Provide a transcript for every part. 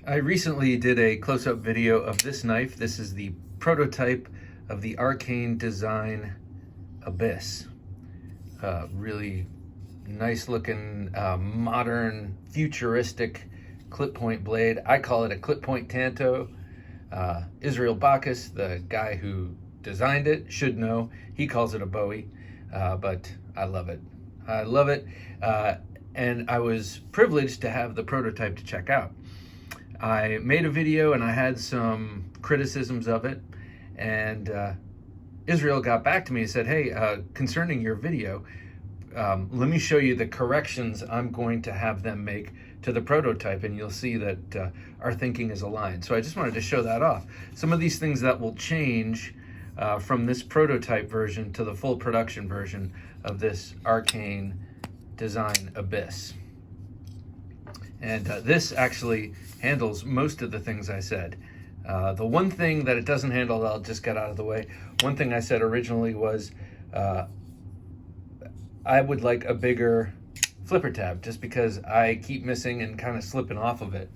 I recently did a close-up video of this knife. This is the prototype of the Arcane design Abyss. Really nice looking, modern, futuristic clip point blade. I call it a clip point tanto. Israel Bacchus, the guy who designed it, should know. He calls it a bowie, but I love it. I love it. And I was privileged to have the prototype to check out. I made a video and I had some criticisms of it, and Israel got back to me and said, hey, concerning your video, let me show you the corrections I'm going to have them make to the prototype, and you'll see that our thinking is aligned. So I just wanted to show that off. Some of these things that will change from this prototype version to the full production version of this Arcane design Abyss. And this actually handles most of the things I said. The one thing that it doesn't handle, I'll just get out of the way. One thing I said originally was I would like a bigger flipper tab, just because I keep missing and kind of slipping off of it.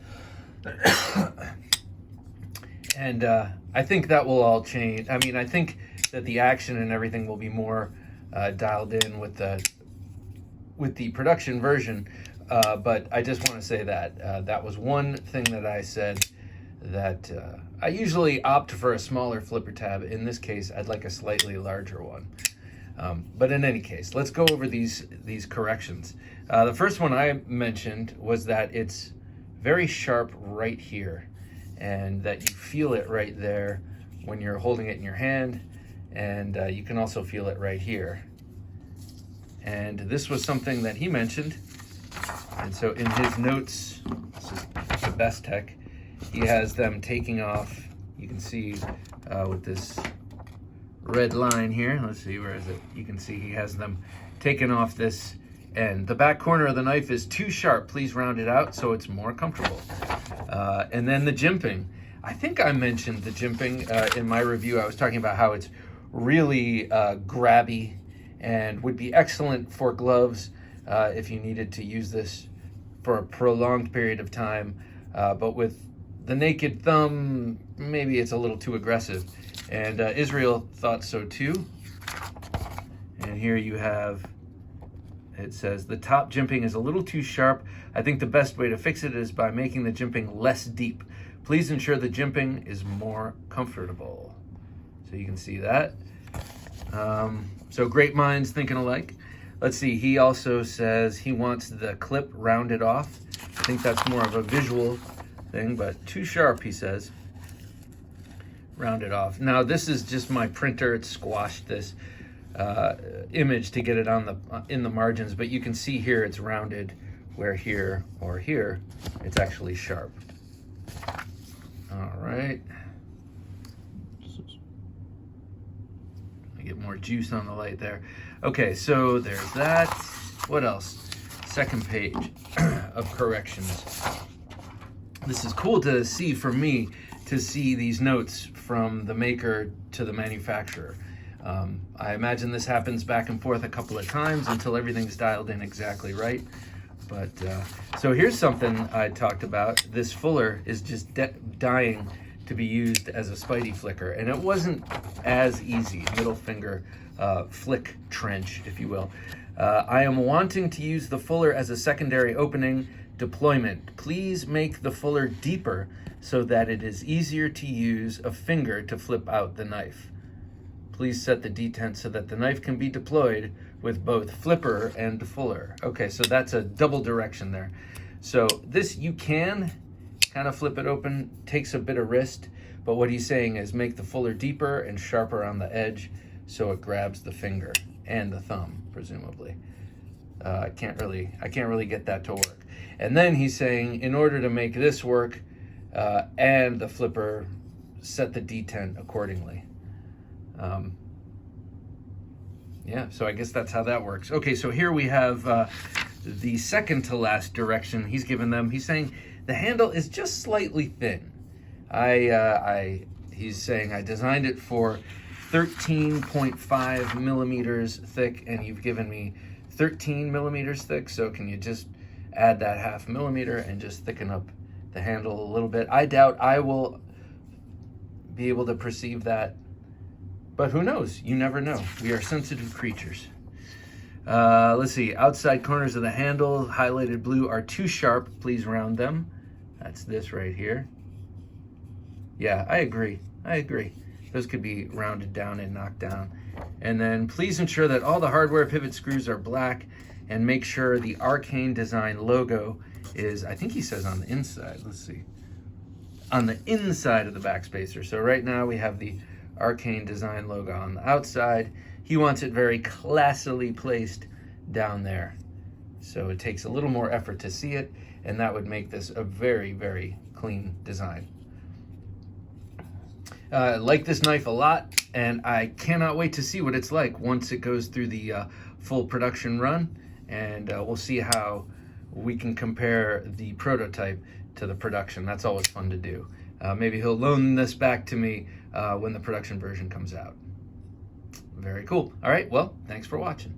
And I think that will all change. I mean, I think that the action and everything will be more dialed in with the production version. But I just want to say that that was one thing that I said, that I usually opt for a smaller flipper tab. In this case, I'd like a slightly larger one. But in any case, let's go over these corrections. The first one I mentioned was that it's very sharp right here, and that you feel it right there when you're holding it in your hand, and you can also feel it right here. And this was something that he mentioned. And so in his notes, this is the best tech, he has them taking off. You can see with this red line here, let's see, where is it? You can see he has them taking off this end. The back corner of the knife is too sharp. Please round it out so it's more comfortable. And then the jimping. I think I mentioned the jimping in my review. I was talking about how it's really grabby and would be excellent for gloves if you needed to use this for a prolonged period of time. But with the naked thumb, maybe it's a little too aggressive. And Israel thought so too. And here you have, it says, the top jimping is a little too sharp. I think the best way to fix it is by making the jimping less deep. Please ensure the jimping is more comfortable. So you can see that. So great minds thinking alike. Let's see, he also says he wants the clip rounded off. I think that's more of a visual thing, but too sharp, he says. Rounded off. Now this is just my printer. It squashed this image to get it on in the margins, but you can see here it's rounded, where here or here it's actually sharp. All right. I get more juice on the light there. Okay, so there's that. What else? Second page of corrections. This is cool to see for me, to see these notes from the maker to the manufacturer. I imagine this happens back and forth a couple of times until everything's dialed in exactly right. But so here's something I talked about. This fuller is just dying to be used as a Spidey flicker, and it wasn't as easy. Middle finger flick trench, if you will. I am wanting to use the fuller as a secondary opening deployment. Please make the fuller deeper so that it is easier to use a finger to flip out the knife. Please set the detent so that the knife can be deployed with both flipper and fuller. Okay, so that's a double direction there. So this, you can kind of flip it open, takes a bit of wrist, but what he's saying is make the fuller deeper and sharper on the edge so it grabs the finger and the thumb, presumably. I can't really get that to work. And then he's saying, in order to make this work and the flipper, set the detent accordingly. Yeah, so I guess that's how that works. Okay, so here we have the second to last direction he's given them. He's saying the handle is just slightly thin. He's saying I designed it for 13.5 millimeters thick, and you've given me 13 millimeters thick, so can you just add that 0.5 millimeter and just thicken up the handle a little bit. I doubt I will be able to perceive that, but who knows? You never know. We are sensitive creatures. Let's see, outside corners of the handle, highlighted blue, are too sharp. Please round them. That's this right here. Yeah, I agree. Those could be rounded down and knocked down. And then please ensure that all the hardware pivot screws are black, and make sure the Arcane design logo is, I think he says on the inside, let's see, on the inside of the backspacer. So right now we have the Arcane design logo on the outside. He wants it very classily placed down there. So it takes a little more effort to see it, and that would make this a very, very clean design. I like this knife a lot, and I cannot wait to see what it's like once it goes through the full production run, and we'll see how we can compare the prototype to the production. That's always fun to do. Maybe he'll loan this back to me when the production version comes out. Very cool. All right, well, thanks for watching.